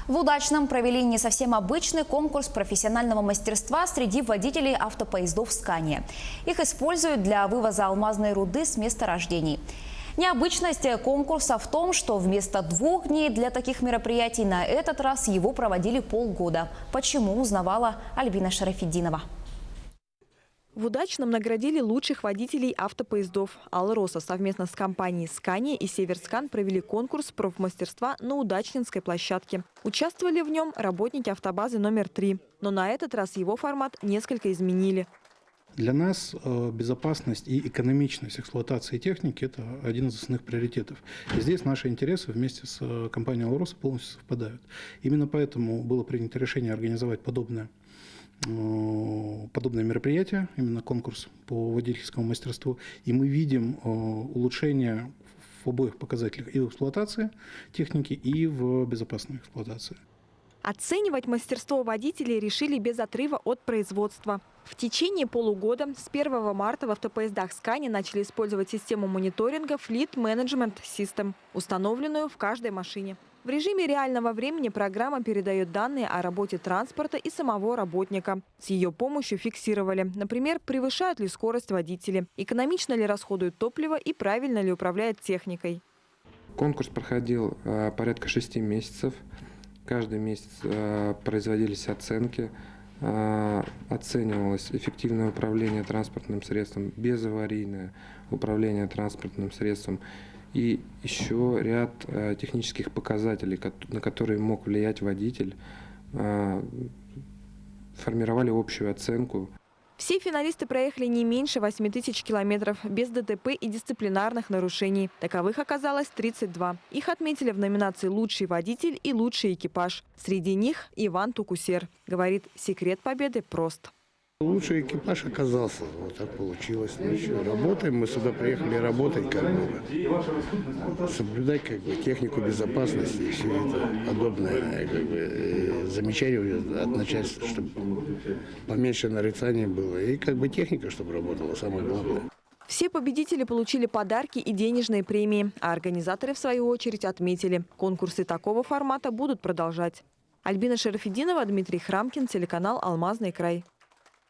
В Удачном провели не совсем обычный конкурс профессионального мастерства среди водителей автопоездов «Скания». Их используют для вывоза алмазной руды с месторождений. Необычность конкурса в том, что вместо 2 дней для таких мероприятий на этот раз его проводили полгода. Почему, узнавала Альбина Шарафетдинова. В Удачном наградили лучших водителей автопоездов. Алла Роса совместно с компанией «Скания» и «Северскан» провели конкурс профмастерства на Удачненской площадке. Участвовали в нем работники автобазы номер 3. Но на этот раз его формат несколько изменили. Для нас безопасность и экономичность эксплуатации техники – это один из основных приоритетов. И здесь наши интересы вместе с компанией «Алла Роса» полностью совпадают. Именно поэтому было принято решение организовать подобное мероприятие, именно конкурс по водительскому мастерству. И мы видим улучшение в обоих показателях: и в эксплуатации техники, и в безопасной эксплуатации. Оценивать мастерство водителей решили без отрыва от производства. В течение полугода с 1 марта в автопоездах «Скания» начали использовать систему мониторинга Fleet Management System, установленную в каждой машине. В режиме реального времени программа передает данные о работе транспорта и самого работника. С ее помощью фиксировали, например, превышают ли скорость водители, экономично ли расходуют топливо и правильно ли управляют техникой. Конкурс проходил порядка 6 месяцев. Каждый месяц производились оценки, оценивалось эффективное управление транспортным средством, безаварийное управление транспортным средством и еще ряд технических показателей, на которые мог влиять водитель, формировали общую оценку. Все финалисты проехали не меньше 8000 километров без ДТП и дисциплинарных нарушений. Таковых оказалось 32. Их отметили в номинации «Лучший водитель» и «Лучший экипаж». Среди них Иван Тукусер. Говорит, секрет победы прост. Лучший экипаж оказался. Вот так получилось. Ну что, работаем. Мы сюда приехали работать, соблюдать технику безопасности и все это подобное. Замечания от начальства, чтобы поменьше нарицаний было. И техника, чтобы работала, самое главное. Все победители получили подарки и денежные премии. А организаторы, в свою очередь, отметили, конкурсы такого формата будут продолжать. Альбина Шарафетдинова, Дмитрий Храмкин, телеканал «Алмазный край».